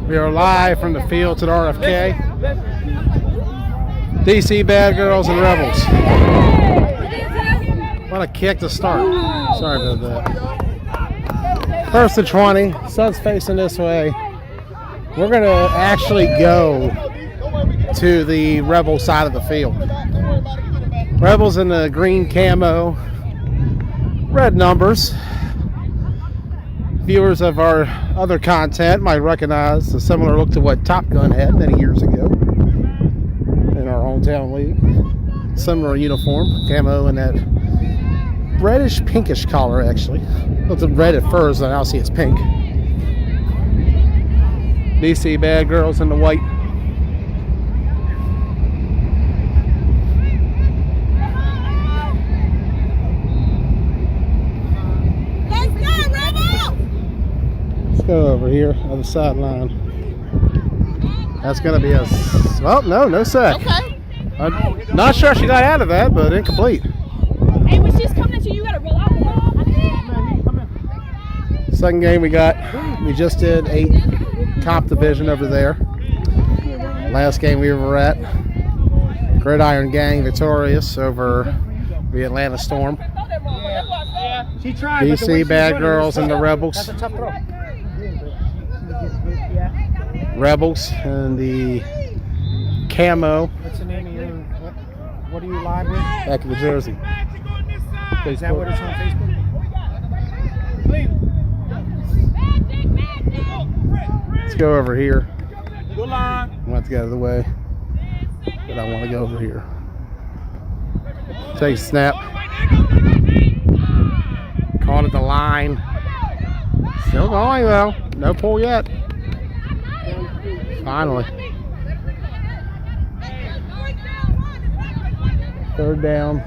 We are live from the fields at RFK. DC Bad Girls and Rebels. What a kick to start. Sorry about that. First and 20. Sun's facing this way. We're going to actually go to the Rebel side of the field. Rebels in the green camo, red numbers. Viewers of our other content might recognize a similar look to what Top Gun had many years ago in our hometown league. Similar uniform, camo, and that reddish pinkish collar actually. Looked red at first, and now see it's pink. DC Bad Girls in the white. Go over here on the sideline. That's going to be a... Well, no sack. Okay. I'm not sure she got out of that, but incomplete. Hey, when she's coming at you, you got to roll out. Second game we just did 8 top division over there. Last game we were at, Gridiron Gang victorious over the Atlanta Storm. She tried, DC Bad Girls and the Rebels. That's a tough throw. Rebels and the camo. What's the name of your? What are you live with? Back of the jersey. Is that what it's on Facebook? Let's go over here. Go line. I want to get out of the way, but I want to go over here. Take a snap. Caught at the line. Still going though. No pull yet. Finally. Third down.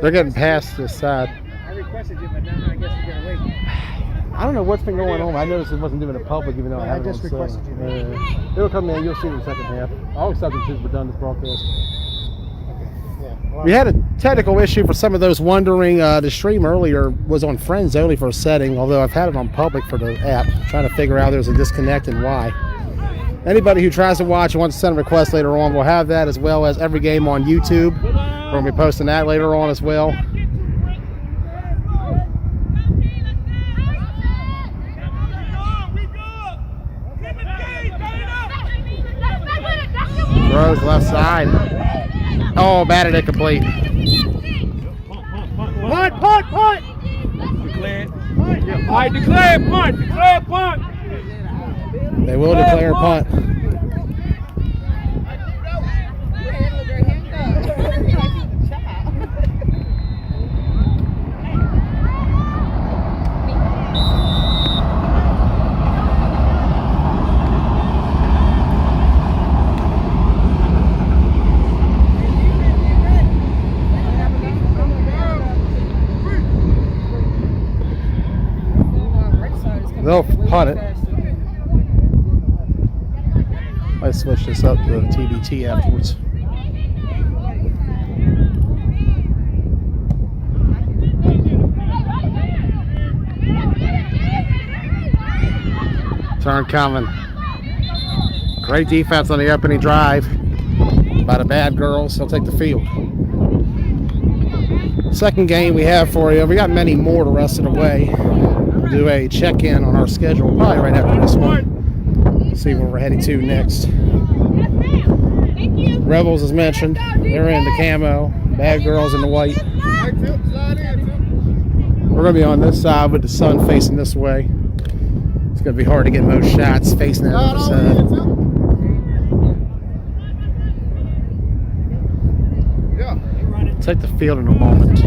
They're getting past this side. I requested you, but now I guess you're gonna wait. I don't know what's been going on. I noticed it wasn't doing it public, even though I have it just on requested sale. you. It'll come in. You'll see it in the second half. I'll accept it since we're done this broadcast. Yeah. Well, We had a technical issue for some of those wondering. The stream earlier was on friends only for a setting, although I've had it on public for the app. Trying to figure out there's a disconnect and why. Anybody who tries to watch and wants to send a request later on will have that, as well as every game on YouTube. We're going to be posting that later on as well. Throws left side. Oh, batted it complete. Punt! Declare it. All right, declare it, punt. Declare punt. They will declare punt. They'll punt it. I switch this up to TBT afterwards. Turn coming. Great defense on the opening drive by the Bad Girls. They'll take the field. Second game we have for you. We got many more the rest of the way. We'll do a check-in on our schedule probably right after this one. See where we're heading to next. Rebels, as mentioned, they're in the camo. Bad Girls in the white. We're going to be on this side with the sun facing this way. It's going to be hard to get most shots facing that other side. Take the field in a moment.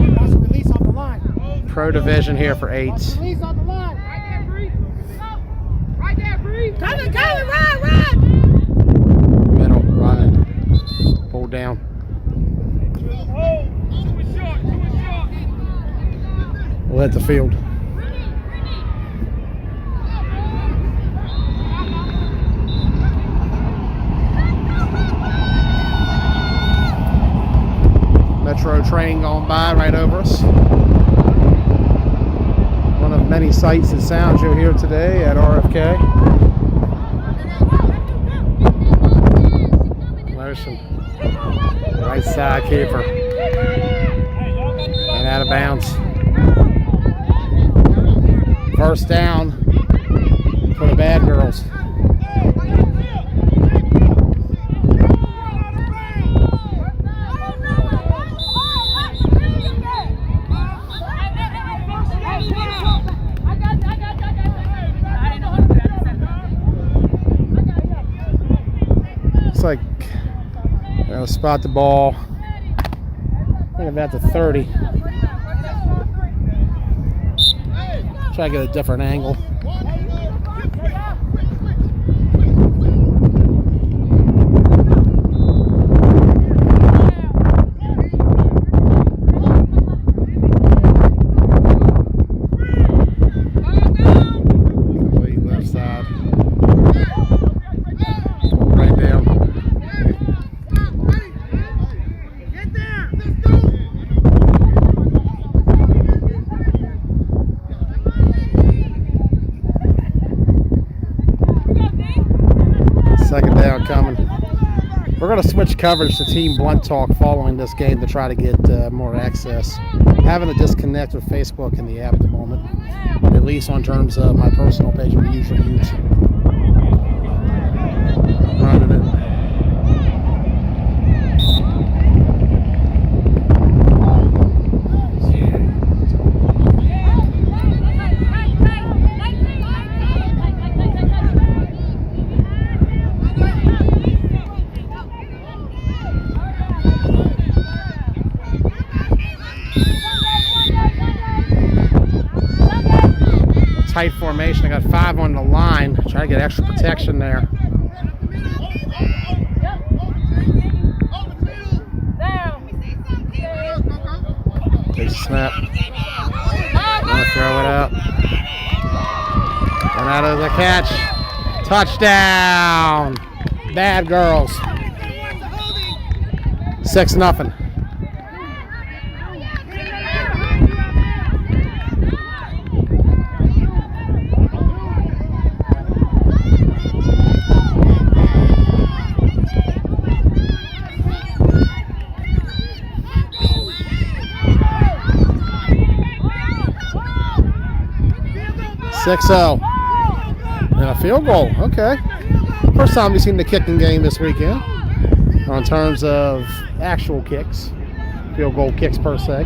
Pro division here for 8. Coming, run! Middle, running. Pull down. We'll hit the field. Metro train going by right over us. One of many sights and sounds you'll hear today at RFK. motion. Right side keeper. And out of bounds. First down for the Bad Girls. Looks like they'll spot the ball. I think about the 30. Try to get a different angle. Complete left side. Right down. Second down coming. We're going to switch coverage to Team Blunt Talk following this game to try to get more access. Having a disconnect with Facebook in the app at the moment, at least on terms of my personal page we usually use. Running it. Tight formation. I got 5 on the line. Try to get extra protection there. Takes a snap. Gonna throw it up. And out of the catch. Touchdown. Bad Girls. 6-0. And a field goal. Okay. First time we've seen the kicking game this weekend on terms of actual kicks. Field goal kicks per se.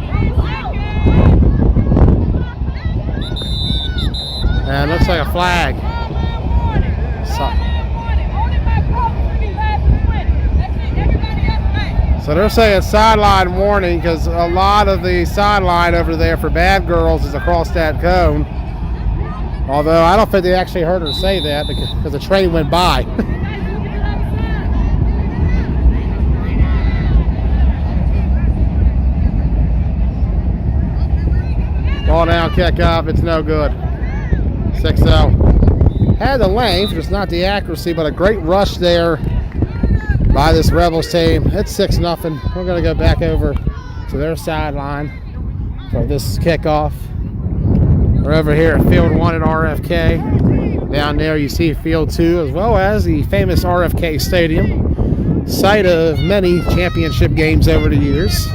And looks like a flag. So they're saying sideline warning because a lot of the sideline over there for Bad Girls is across that cone. Although I don't think they actually heard her say that because the train went by. Ball down, kick up, it's no good. 6-0. Had the length, just not the accuracy, but a great rush there by this Rebels team. It's 6-0. We're going to go back over to their sideline for this kickoff. We're over here at Field 1 at RFK. Down there you see Field 2 as well as the famous RFK Stadium, site of many championship games over the years.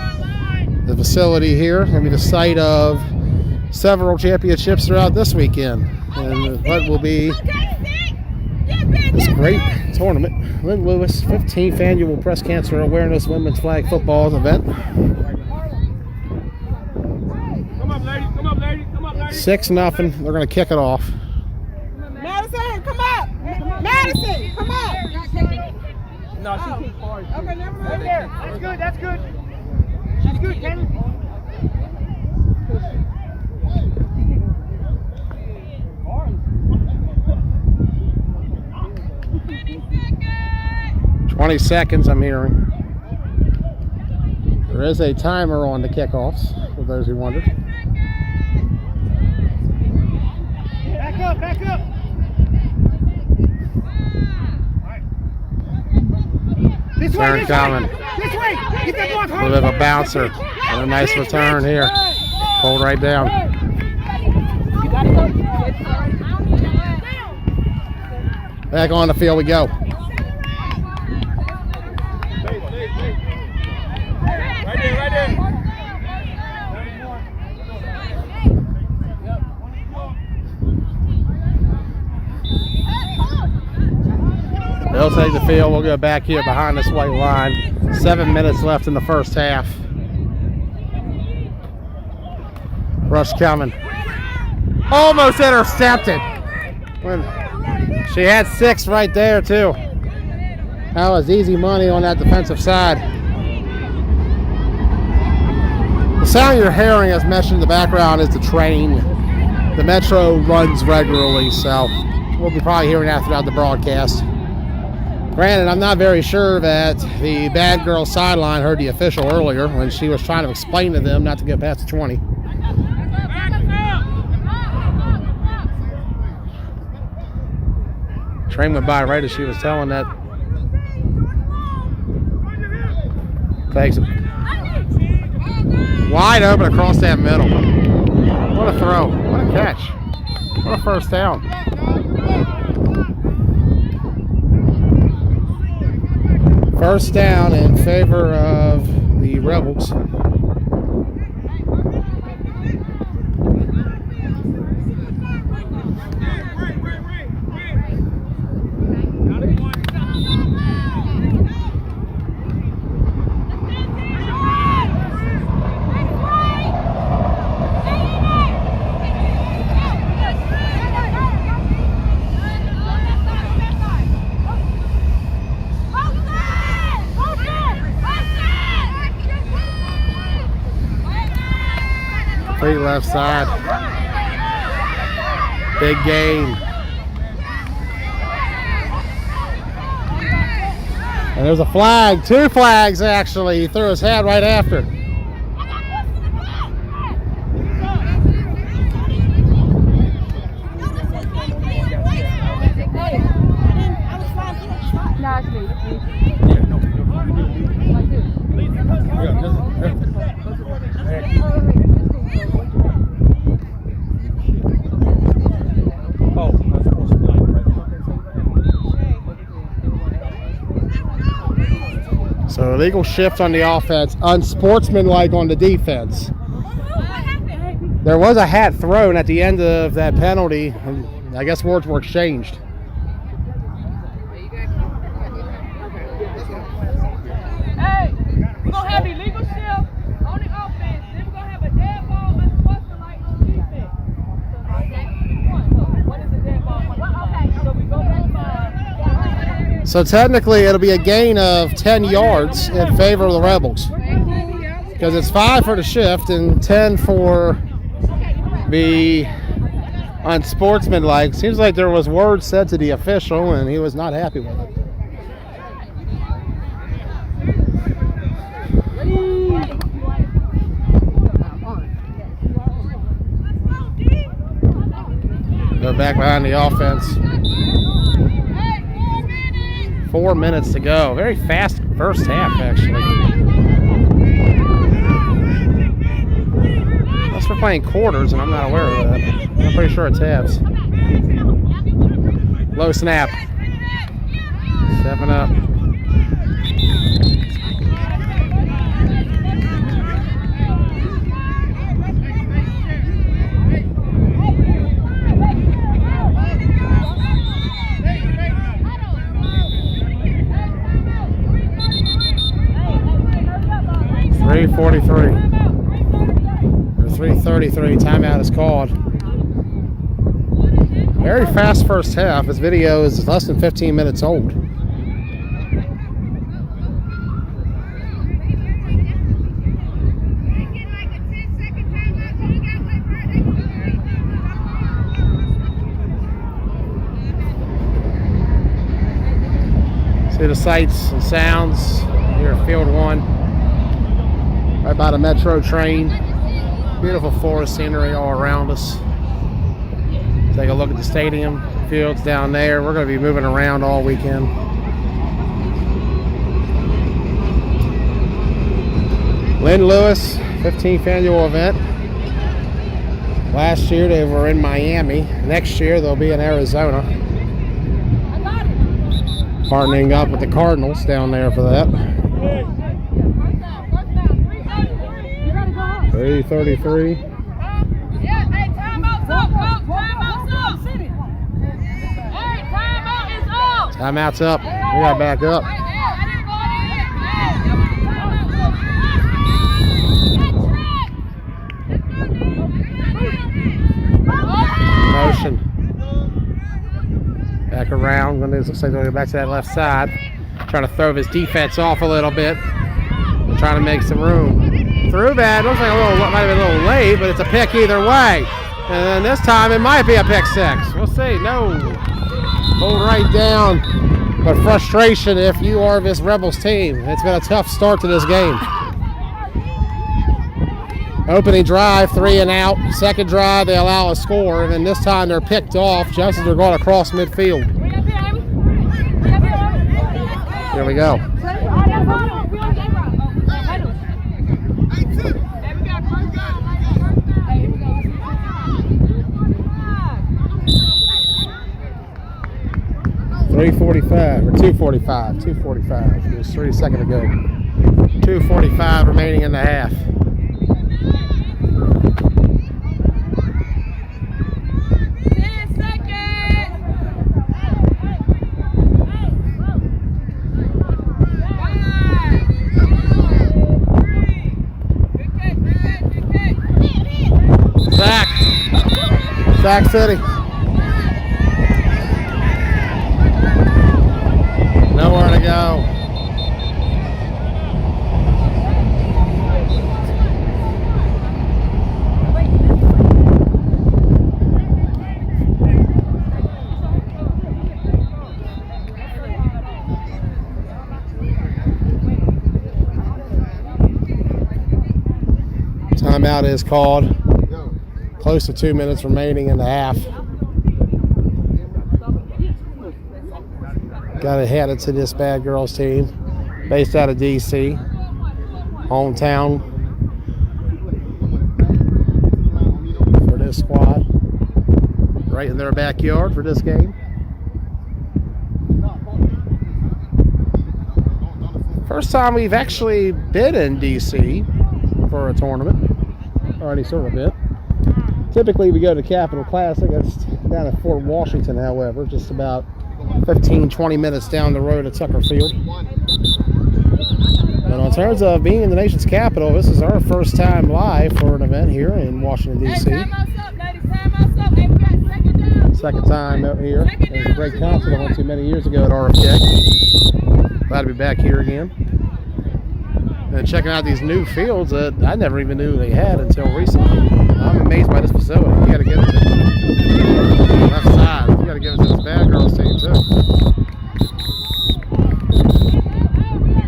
The facility here will be the site of several championships throughout this weekend. And what will be this great tournament, Lynn Lewis 15th Annual Breast Cancer Awareness Women's Flag Football event. 6-0. They're going to kick it off. Madison, come up! Madison, come up! No, she's too far. Okay, never mind. There. That's good, that's good. She's good, Kenny. Seconds, I'm hearing. There is a timer on the kickoffs, for those who wondered. Back up, back up. This way, this coming. way. This way. Get that ball hard. A bit of a bouncer and a nice return here. Pulled right down. Back on the field we go. They'll take the field. We'll go back here behind this white line. 7 minutes left in the first half. Rush coming. Almost intercepted. She had 6 right there, too. That was easy money on that defensive side. The sound you're hearing, as mentioned in the background, is the train. The Metro runs regularly, so we'll be probably hearing that throughout the broadcast. Granted, I'm not very sure that the bad girl sideline heard the official earlier when she was trying to explain to them not to get past the 20. Train went by right as she was telling that. Takes it. Wide open across that middle. What a throw. What a catch. What a first down. First down in favor of the Rebels. Complete left side. Big gain. And there's a flag. 2 flags, actually. He threw his head right after. So illegal shift on the offense, unsportsmanlike on the defense. There was a hat thrown at the end of that penalty, and I guess words were exchanged. Hey, we're going to have illegal shift on the offense. Then we're going to have a dead ball unsportsmanlike on defense. What is a dead ball? Okay, so we go back 5. So technically it'll be a gain of 10 yards in favor of the Rebels. Because it's 5 for the shift and 10 for the unsportsmanlike. Seems like there was words said to the official and he was not happy with it. Go back behind the offense. 4 minutes to go. Very fast first half, actually. Unless we're playing quarters, and I'm not aware of that. I'm pretty sure it's halves. Low snap. 7 up. .43 or 3:33. Timeout is called. Very fast first half. This video is less than 15 minutes old. See the sights and sounds here at Field 1. Right by the Metro train. Beautiful forest scenery all around us. Take a look at the stadium fields down there. We're going to be moving around all weekend. Lynn Lewis, 15th annual event. Last year they were in Miami. Next year they'll be in Arizona. Partnering up with the Cardinals down there for that. 3:33. Yeah, hey, timeout's up, folks. Timeout's up. Hey, timeout is up. Timeout's up. We got to back up. Motion. Back around. Looks like they're going to go back to that left side. Trying to throw his defense off a little bit. Trying to make some room. Through that. Looks like might have been a little late, but it's a pick either way. And then this time it might be a pick six. We'll see. No. Hold right down. But frustration if you are this Rebels team. It's been a tough start to this game. Opening drive, 3 and out. Second drive, they allow a score. And then this time they're picked off just as they're going across midfield. Here we go. 3:45 or 2:45. 2:45. It was 3 seconds ago. 2:45 remaining in the half. Sac City. Nowhere to go. Timeout is called. Close to 2 minutes remaining in the half. Got to head it to this bad girls team, based out of DC, hometown for this squad. Right in their backyard for this game. First time we've actually been in DC for a tournament, or any sort of event. Typically we go to Capital Classic. That's down at Fort Washington, however, just about 15-20 minutes down the road at Tucker Field. And in terms of being in the nation's capital, this is our first time live for an event here in Washington, D.C. Second time out here. It was a great concert I went to many years ago at RFK. Glad to be back here again. And checking out these new fields that I never even knew they had until recently. I'm amazed by this facility. You got to give it to the left side. You got to give it to this bad girls team too.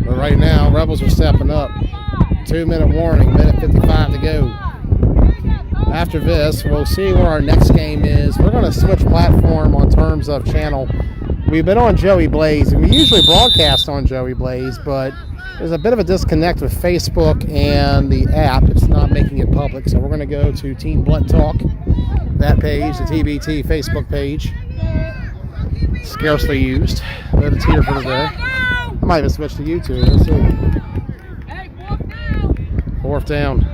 But right now, Rebels are stepping up. 2-minute warning, minute 55 to go. After this, we'll see where our next game is. We're going to switch platform on terms of channel. We've been on Joey Blaze, and we usually broadcast on Joey Blaze, but there's a bit of a disconnect with Facebook and the app. It's not making it public, so we're going to go to Team Blunt Talk, that page, the TBT Facebook page. Scarcely used, but it's here for today. I might even switch to YouTube. Let's see. Fourth down.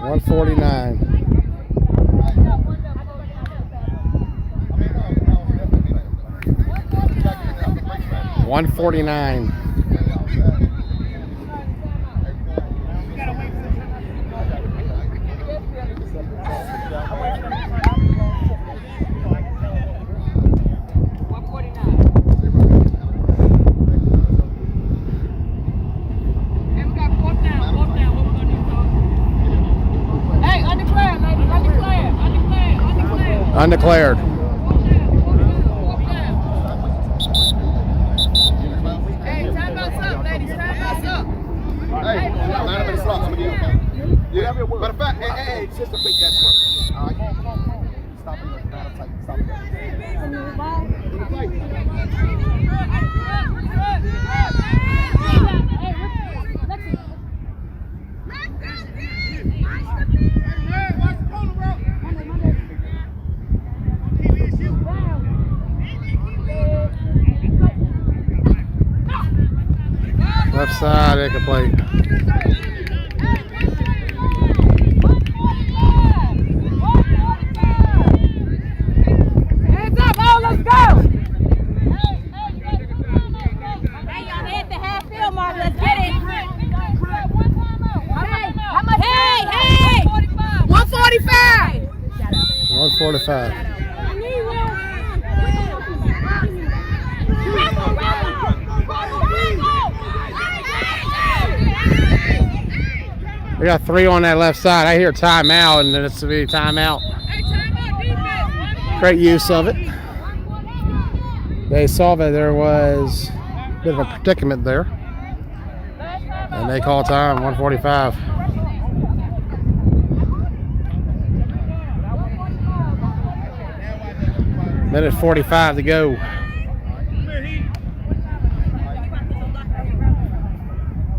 $149. $149. Undeclared. Hey, time us up, ladies. Time us up. Hey, line up in the slot. I'm gonna get okay. Yeah. Matter of fact, hey, just to beat that throw. All right. Stop it. Stop it. Left side, incomplete. Hands up, oh, let's go! Hey, y'all hit the half field mark. Let's get it. How much? Hey! 145. 145. We got 3 on that left side. I hear timeout, and then it's to be timeout. Hey, timeout defense. Great use of it. They saw that there was a bit of a predicament there, and they call time, 145. Minute 45 to go.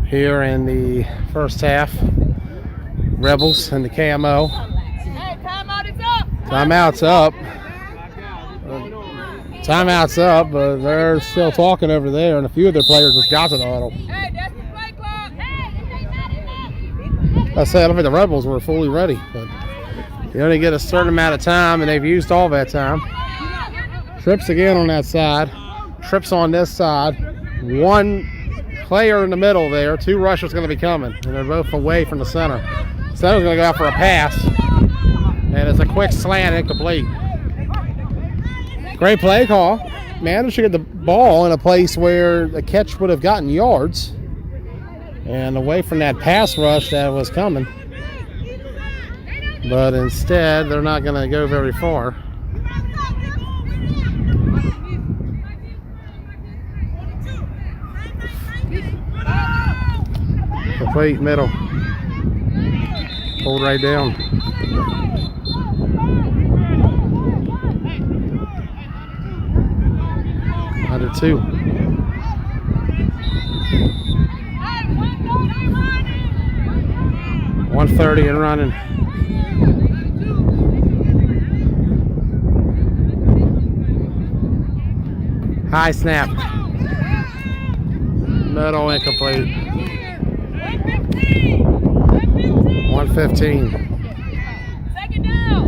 Here in the first half. Rebels in the camo. Hey, timeout is up. Timeout's up. Timeout's up, but they're still talking over there, and a few of their players just got to the huddle. Hey, that's the play clock. I said, I don't think the Rebels were fully ready, but you only get a certain amount of time, and they've used all that time. Trips again on that side. Trips on this side. One player in the middle there. 2 rushers going to be coming, and they're both away from the center. Center's going to go out for a pass, and it's a quick slant, incomplete. Great play call. Managed to get the ball in a place where the catch would have gotten yards, and away from that pass rush that was coming. But instead, they're not going to go very far. Complete middle. Hold right down. Under 2. .130 and running. High snap. Middle incomplete. 115. Second down.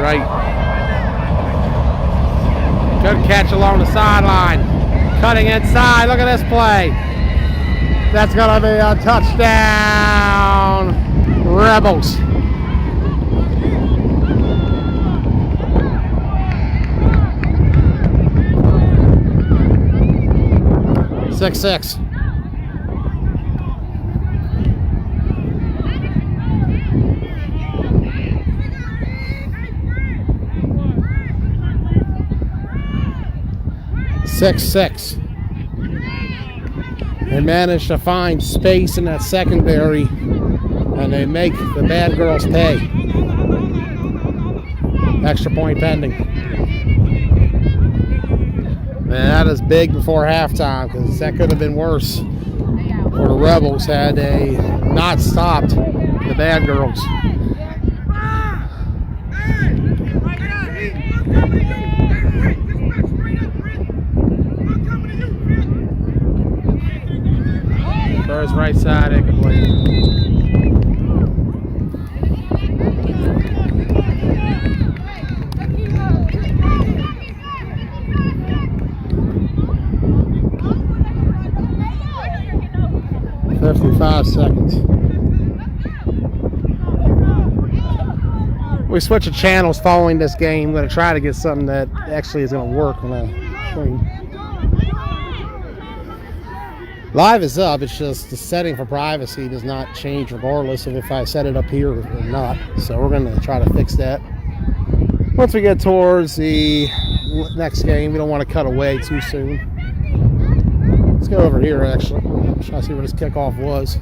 Right. Good catch along the sideline. Cutting inside. Look at this play. That's going to be a touchdown. Rebels. Six. They managed to find space in that secondary, and they make the bad girls pay. Extra point pending. Man, that is big before halftime, because that could have been worse for the Rebels had they not stopped the bad girls. Throws right side, incomplete. .55 seconds. We switch the channels following this game. I'm going to try to get something that actually is going to work on the screen. Live is up, it's just the setting for privacy does not change regardless of if I set it up here or not. So we're going to try to fix that. Once we get towards the next game, we don't want to cut away too soon. Let's go over here actually. Try to see where this kickoff was.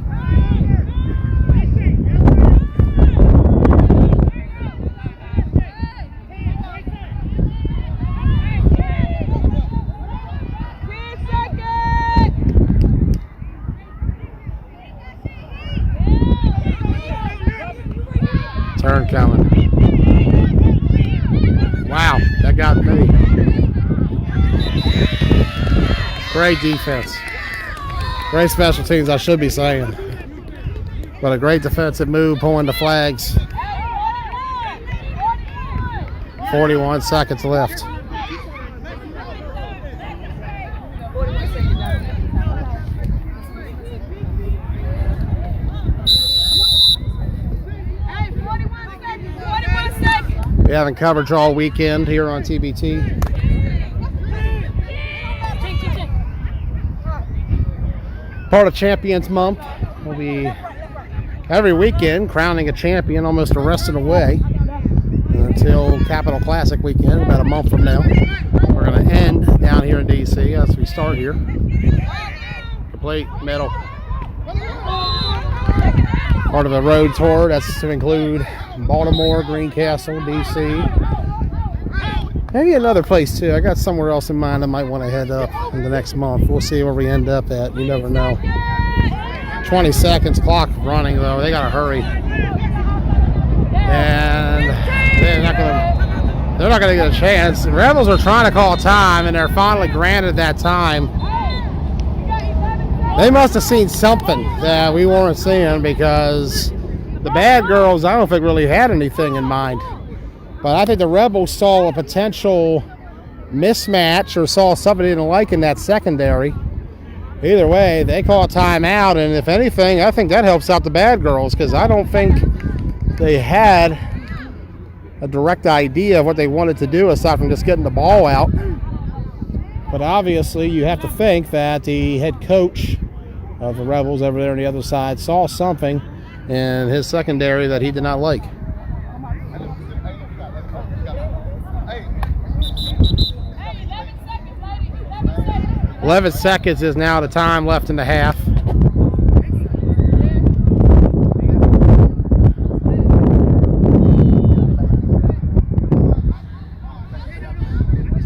That got me. Great defense. Great special teams, I should be saying. But a great defensive move, pulling the flags. 41 seconds left. We're having coverage all weekend here on TBT. Part of Champions Month. We'll be every weekend crowning a champion almost the rest of the way until Capital Classic weekend, about a month from now. We're going to end down here in DC as we start here. Complete medal. Part of a road tour that's to include Baltimore, Greencastle, DC. Maybe another place too. I got somewhere else in mind I might want to head up in the next month. We'll see where we end up at. You never know. 20 seconds, clock running though. They got to hurry. And they're not going to get a chance. The Rebels are trying to call time, and they're finally granted that time. They must have seen something that we weren't seeing, because the bad girls, I don't think really had anything in mind. But I think the Rebels saw a potential mismatch or saw something they didn't like in that secondary. Either way, they call timeout, and if anything, I think that helps out the bad girls, because I don't think they had a direct idea of what they wanted to do aside from just getting the ball out. But obviously, you have to think that the head coach of the Rebels over there on the other side saw something in his secondary that he did not like. 11 seconds is now the time left in the half.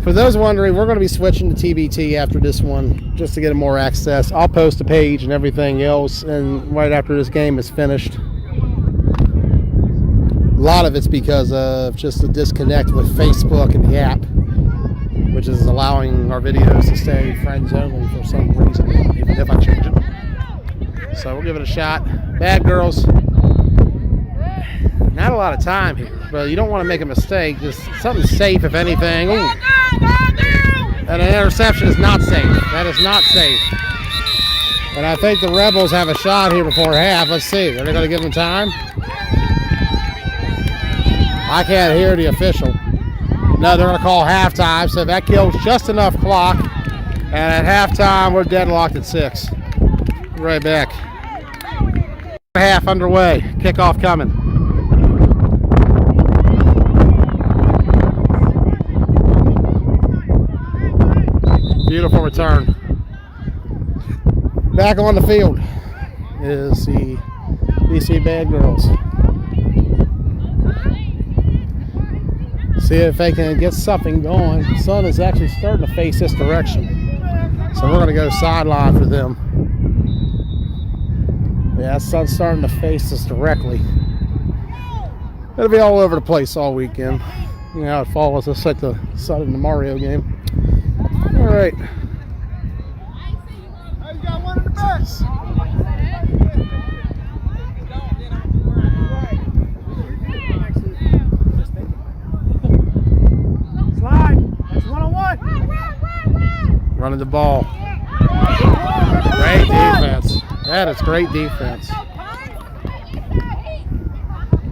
For those wondering, we're going to be switching to TBT after this one just to get more access. I'll post a page and everything else, and right after this game is finished. A lot of it's because of just the disconnect with Facebook and the app, which is allowing our videos to stay friends only for some reason, even if I change it. So we'll give it a shot. Bad girls. Not a lot of time here, but you don't want to make a mistake. Just something safe, if anything. Ooh. And an interception is not safe. That is not safe. And I think the Rebels have a shot here before half. Let's see. Are they going to give them time? I can't hear the official. No, they're going to call halftime, so that kills just enough clock. And at halftime, we're deadlocked at 6. Right back. Half underway. Kickoff coming. Beautiful return. Back on the field is the DC Bad Girls. See if they can get something going. The sun is actually starting to face this direction, so we're going to go sideline for them. Yeah, the sun's starting to face us directly. It'll be all over the place all weekend. You know how it follows, just like the sun in the Mario game. All right. Hey, you got one in the back. Slide. That's 1-on-1. Running the ball. Great defense. That is great defense.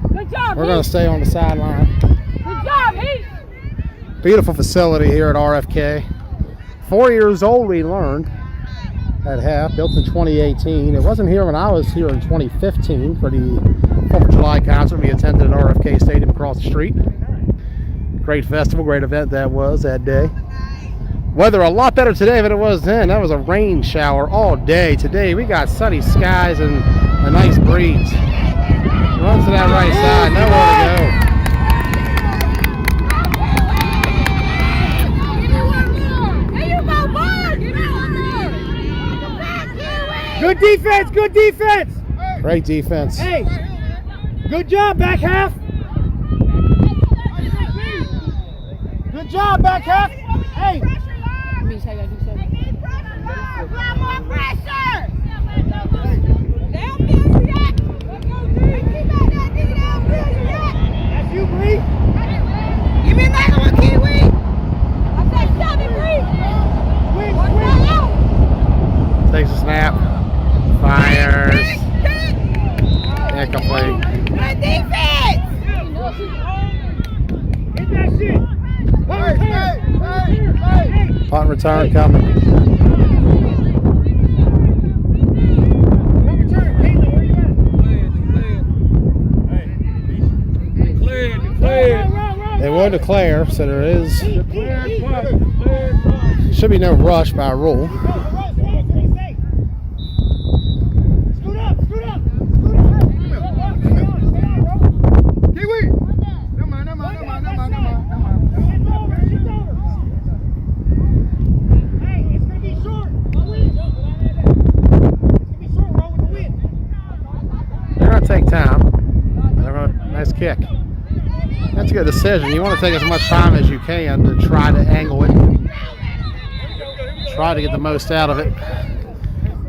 Good job, We're going to stay on the sideline. Good job, Heath. Beautiful facility here at RFK. 4 years old, we learned at half, built in 2018. It wasn't here when I was here in 2015 for the 4th of July concert we attended at RFK Stadium across the street. Great festival, great event that was that day. Weather a lot better today than it was then. That was a rain shower all day. Today we got sunny skies and a nice breeze. Runs to that right side, nowhere to go. Good defense, good defense. Great defense. Hey, good job, back half. Good job, back half. Hey. Mish, how you gotta do something? More pressure. They don't feel you yet. Let's go, G. Keep at that, nigga. They don't feel you yet. That's you, Bree. Give me another one, Kiwi. I said, shove it, Bree. Takes a snap. Fires. Incomplete. Good defense. Get that shit. Punt return coming. They will declare, so there is. Should be no rush by rule. They're going to take time. Nice kick. That's a good decision. You want to take as much time as you can to try to angle it. Try to get the most out of it.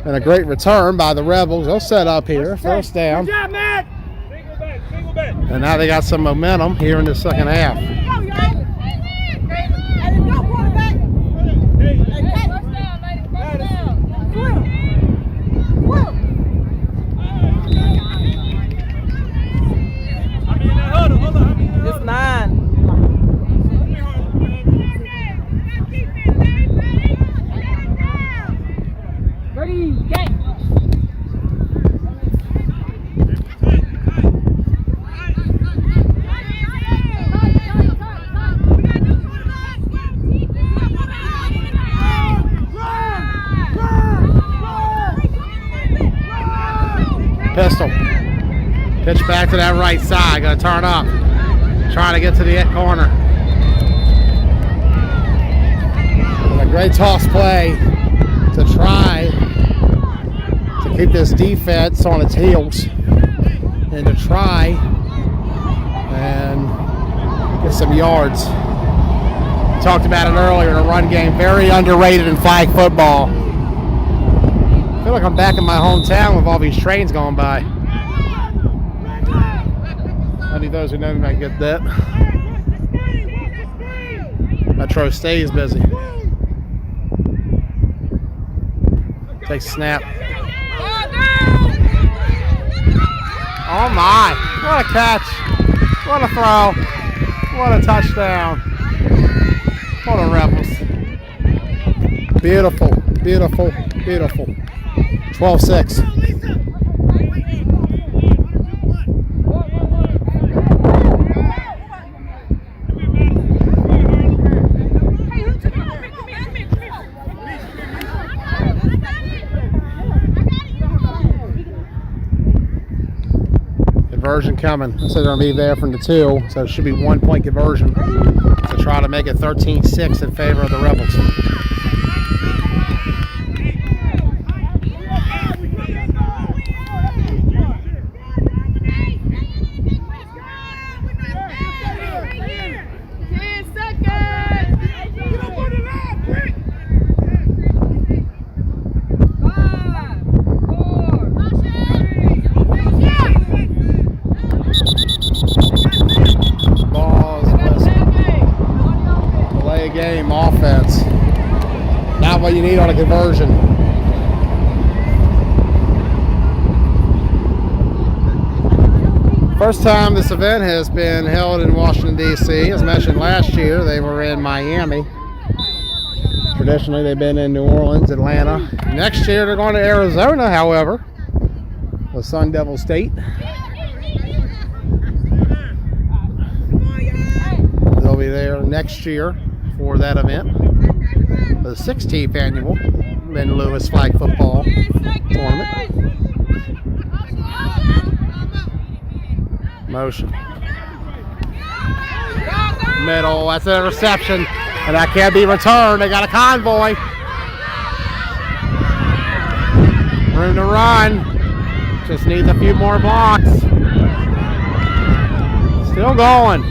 And a great return by the Rebels. They'll set up here. First down. Good job, Matt. Single back. And now they got some momentum here in the second half. It's 9. Ready, game. Pistol. Pitch back to that right side. Gonna turn up. Trying to get to the corner. And a great toss play to try to keep this defense on its heels and to try and get some yards. Talked about it earlier in the run game. Very underrated in flag football. I feel like I'm back in my hometown with all these trains going by. Any of those who know me might get that. Metro stays busy. Takes a snap. Oh my! What a catch! What a throw! What a touchdown! What a Rebels! Beautiful, beautiful, beautiful. 12-6. Conversion coming. So they're going to be there from the 2, so it should be 1 point conversion to try to make it 13-6 in favor of the Rebels. Game offense. Not what you need on a conversion. First time this event has been held in Washington, D.C. As mentioned last year, they were in Miami. Traditionally, they've been in New Orleans, Atlanta. Next year, they're going to Arizona, however, with Sun Devil State. They'll be there next year for that event, the 16th annual Lynn Lewis Flag Football Tournament. Motion. Middle, that's an interception, and that can't be returned. They got a convoy. Room to run. Just needs a few more blocks. Still going.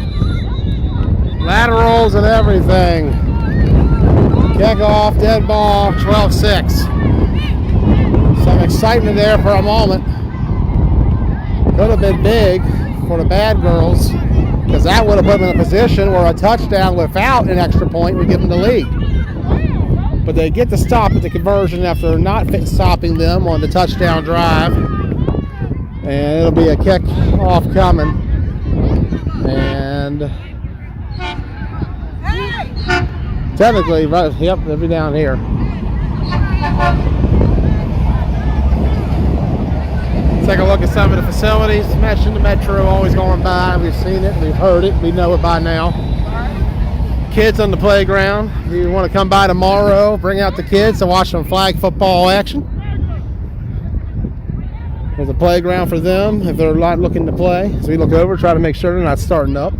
Laterals and everything. Kick off, dead ball, 12-6. Some excitement there for a moment. Could have been big for the bad girls, because that would have put them in a position where a touchdown without an extra point would give them the lead. But they get to stop at the conversion after not stopping them on the touchdown drive. And it'll be a kick off coming. And technically, right, yep, they'll be down here. Take a look at some of the facilities. Mentioned the Metro always going by. We've seen it, we've heard it, we know it by now. Kids on the playground. If you want to come by tomorrow, bring out the kids to watch some flag football action. There's a playground for them if they're not looking to play. So we look over, try to make sure they're not starting up.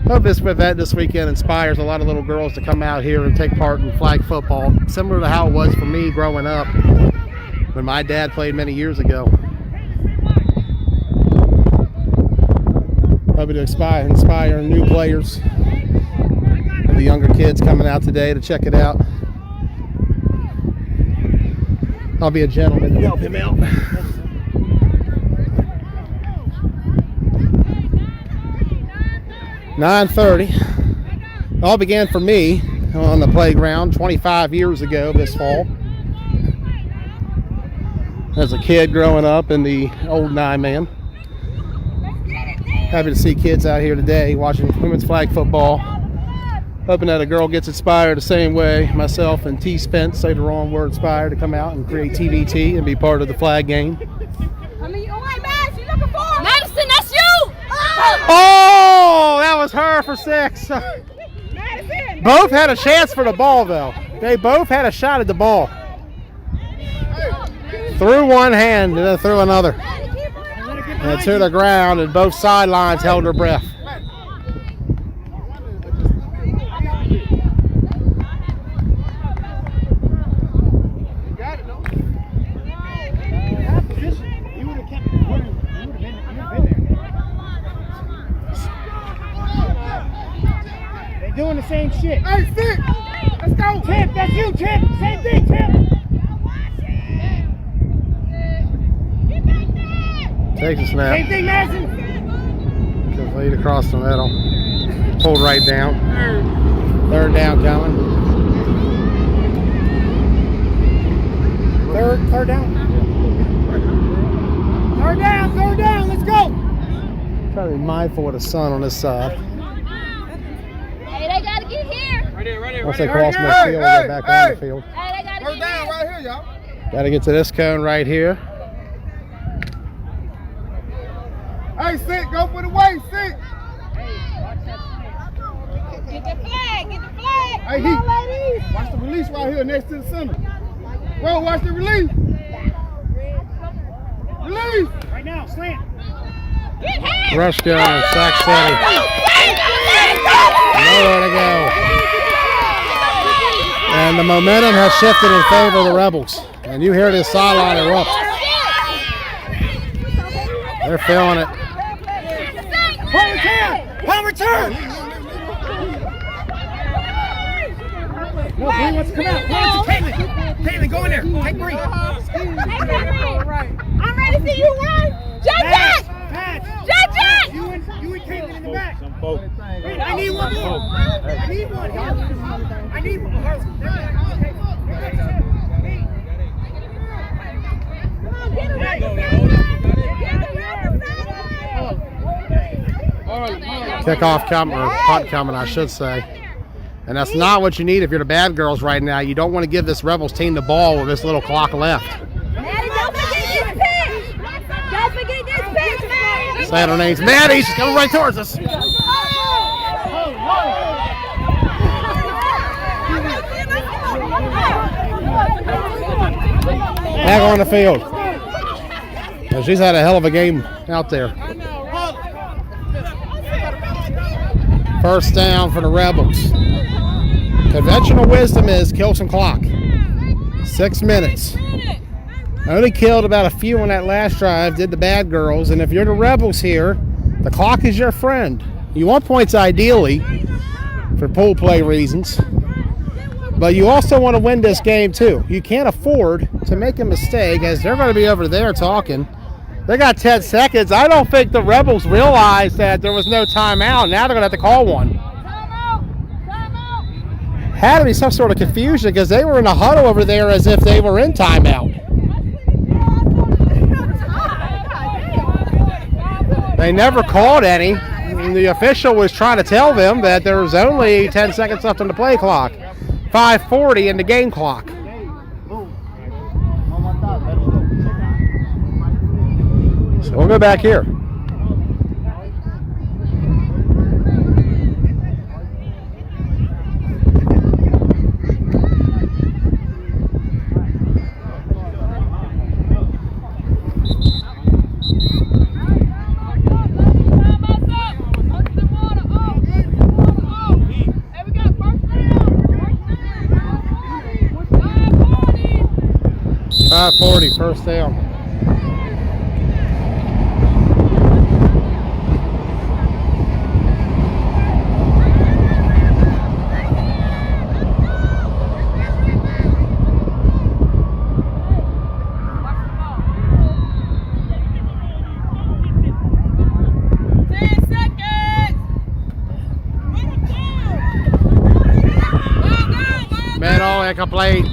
Hope this event this weekend inspires a lot of little girls to come out here and take part in flag football, similar to how it was for me growing up when my dad played many years ago. Hope to inspire new players, the younger kids coming out today to check it out. I'll be a gentleman to help him out. .9:30. It all began for me on the playground 25 years ago this fall. As a kid growing up in the old 9-man. Happy to see kids out here today watching women's flag football. Hoping that a girl gets inspired the same way myself and T. Spence, say the wrong word, inspired to come out and create TVT and be part of the flag game. Madison, that's you! Oh, that was her for 6. Both had a chance for the ball, though. They both had a shot at the ball. Threw one hand and then threw another. And to the ground, and both sidelines held their breath. Doing the same shit. Hey, Stick! Let's go! Tip, that's you, Tip! Same thing, Tip! Takes a snap. Same thing, Madison! Just lead across the middle. Pulled right down. Third down coming. Third down. Third down, let's go! Try to be mindful of the sun on this side. Hey, they gotta get here. Once they cross midfield, we'll get back on the field. Hey, they gotta Third get down here. right here, y'all. Got to get to this cone right here. Hey, Stick, go for the way, Stick. Get the flag, get the flag. Hey, Come on, ladies. Watch the release right here next to the center. Bro, watch the release. Release. Right now, slant. Get here. Rush down, Sac City. Nowhere to go. And the momentum has shifted in favor of the Rebels. And you hear this sideline erupt. They're feeling it. Punt return! No, Bree wants to come out. Come on to Caitlin. Caitlin, go in there. Take Bree. I'm ready to see you run. Jack! Pass. Jack! You and Caitlin in the back. Wait, I need one more. I need one. I need one. Kickoff coming, or punt coming, I should say. And that's not what you need if you're the bad girls right now. You don't want to give this Rebels team the ball with this little clock left. Maddie, don't forget this pitch. Don't forget this pitch, Maddie. Say her name's Maddie. She's coming right towards us. Back on the field. Well, she's had a hell of a game out there. First down for the Rebels. Conventional wisdom is kill some clock. 6 minutes. Only killed about a few on that last drive, did the bad girls. And if you're the Rebels here, the clock is your friend. You want points ideally for pool play reasons. But you also want to win this game too. You can't afford to make a mistake, as they're going to be over there talking. They got 10 seconds. I don't think the Rebels realized that there was no timeout. Now they're going to have to call one. Had to be some sort of confusion because they were in a huddle over there as if they were in timeout. They never called any. The official was trying to tell them that there was only 10 seconds left on the play clock. 5:40 in the game clock. So we'll go back here. .40, first down. Middle, incomplete.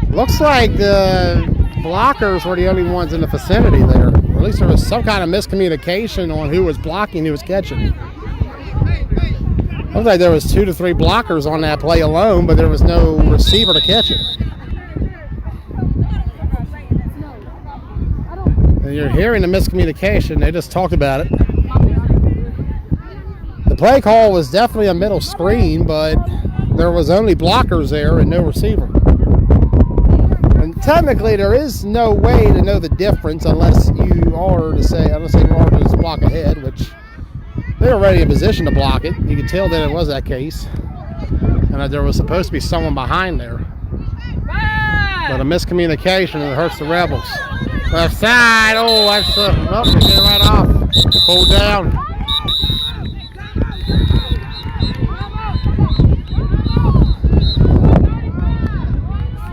Looks like the blockers were the only ones in the vicinity there. Or at least there was some kind of miscommunication on who was blocking, who was catching. Looks like there was 2 to 3 blockers on that play alone, but there was no receiver to catch it. And you're hearing the miscommunication. They just talked about it. The play call was definitely a middle screen, but there was only blockers there and no receiver. And technically, there is no way to know the difference unless you are to just block ahead, which they were already in position to block it. You could tell that it was that case, and that there was supposed to be someone behind there. But a miscommunication, and it hurts the Rebels. Left side. Oh, that's they get it right off. Pulled down.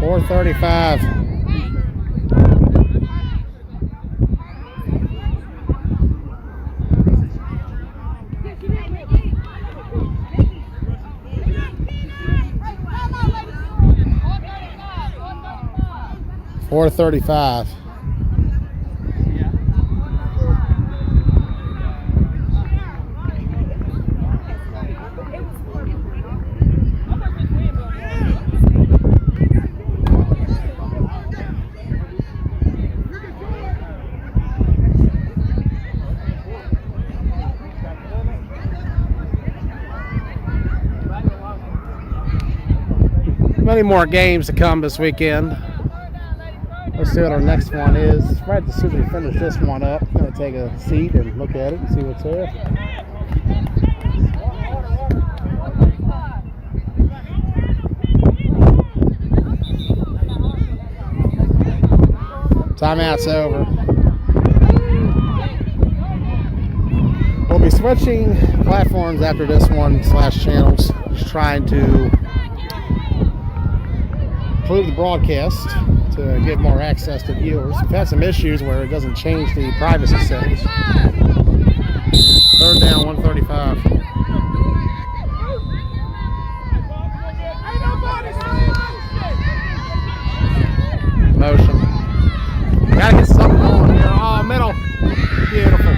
.435. .435. Many more games to come this weekend. Let's see what our next one is. Right as soon as we finish this one up, I'm going to take a seat and look at it and see what's there. Timeout's over. We'll be switching platforms after this one / channels. Just trying to improve the broadcast to get more access to viewers. We've had some issues where it doesn't change the privacy settings. Third down, 135. Motion. Gotta get something on here. Oh, middle. Beautiful.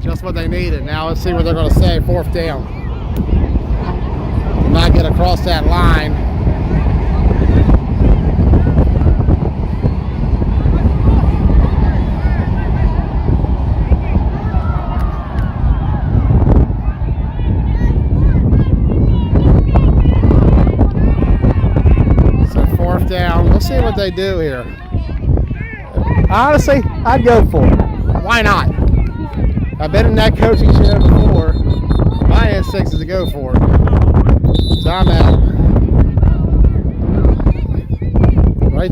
Just what they needed. Now let's see what they're going to say. 4th down. Not get across that line. Down. We'll see what they do here. Honestly, I'd go for it. Why not? I've been in that coaching chair before. My instinct is to go for it. Timeout. Right.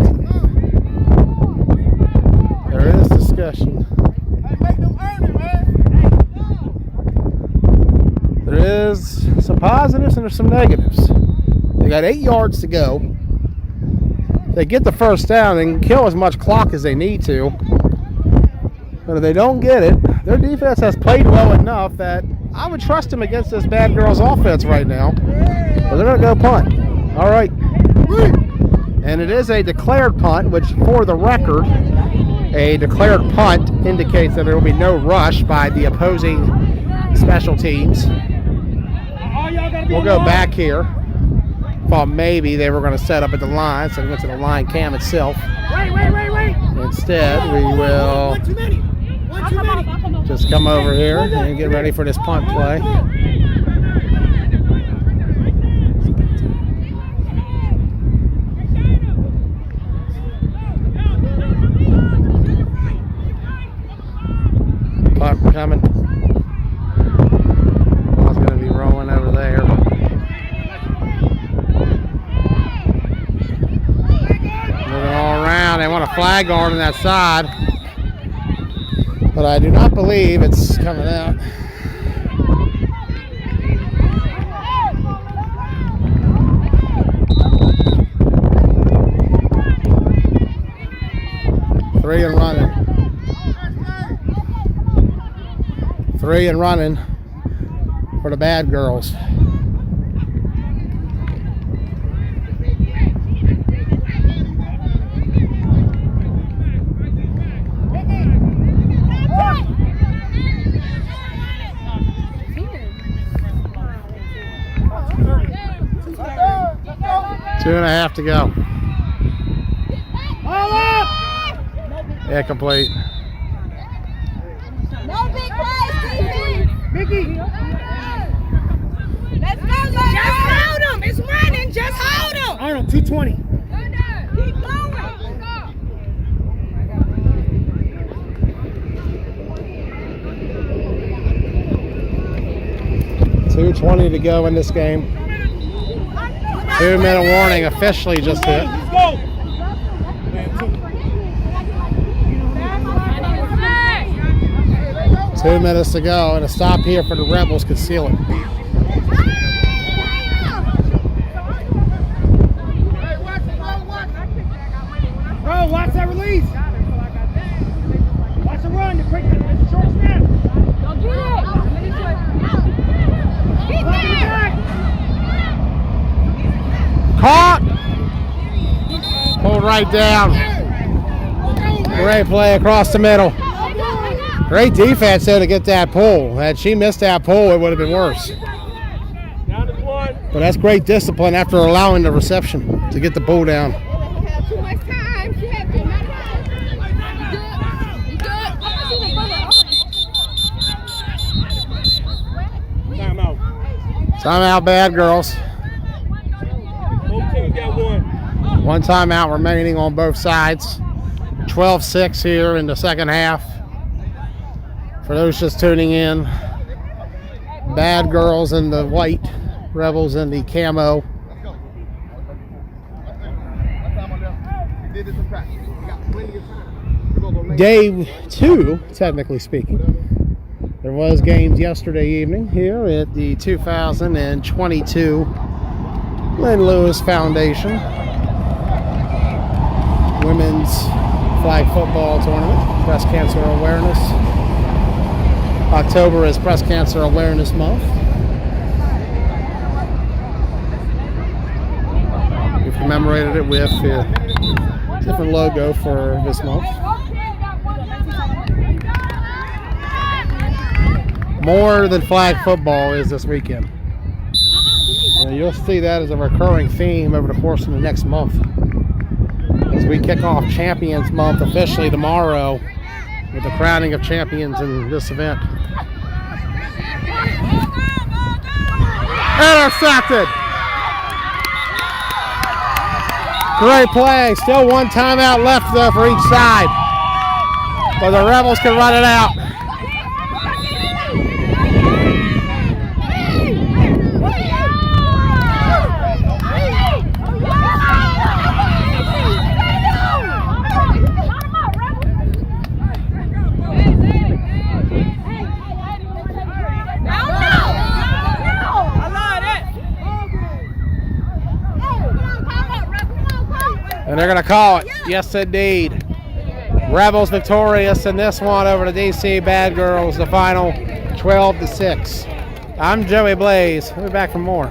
is some positives and there's some negatives. They got 8 yards to go. They get the first down and kill as much clock as they need to. But if they don't get it, their defense has played well enough that I would trust them against this bad girls offense right now. But they're going to go punt. All right. And it is a declared punt, which for the record, a declared punt indicates that there will be no rush by the opposing special teams. We'll go back here. Thought maybe they were going to set up at the line, so we went to the line cam itself. Wait. Instead, we will just come over here and get ready for this punt play. Punt coming. Ball's going to be rolling over there. Moving all around. They want a flag guard on that side. But I do not believe it's coming out. Three and running for the bad girls. Two and a half to go. Yeah, complete. No big plays, Stevie. Mickey. Let's go, Lord. Just hold him. It's running. Just hold him. Arnold, 220. Keep going. 2:20 to go in this game. 2-minute warning officially just hit. Let's go. 2 minutes to go, and a stop here for the Rebels could seal it. Bro, watch that release. Watch the run. The quick, the short snap. Go get it. Get there. Caught! Pulled right down. Great play across the middle. Great defense there to get that pull. Had she missed that pull, it would have been worse. But that's great discipline after allowing the reception to get the pull down. Too much time. She had too much time. You good? Timeout. Timeout, bad girls. Both teams got one. One timeout remaining on both sides. 12-6 here in the second half. For those just tuning in, bad girls in the white, Rebels in the camo. Day 2, technically speaking. There was games yesterday evening here at the 2022 Lynn Lewis Foundation Women's Flag Football Tournament, Breast Cancer Awareness. October is Breast Cancer Awareness Month. We've commemorated it with a different logo for this month. More than flag football is this weekend. And you'll see that as a recurring theme over the course of the next month. As we kick off Champions Month officially tomorrow with the crowning of champions in this event. Intercepted! Great play. Still one timeout left though for each side. But the Rebels can run it out. they're going to call it. Yes, indeed. Rebels victorious in this one over the DC Bad Girls. The final 12-6. I'm Joey Blaze. We'll be back for more.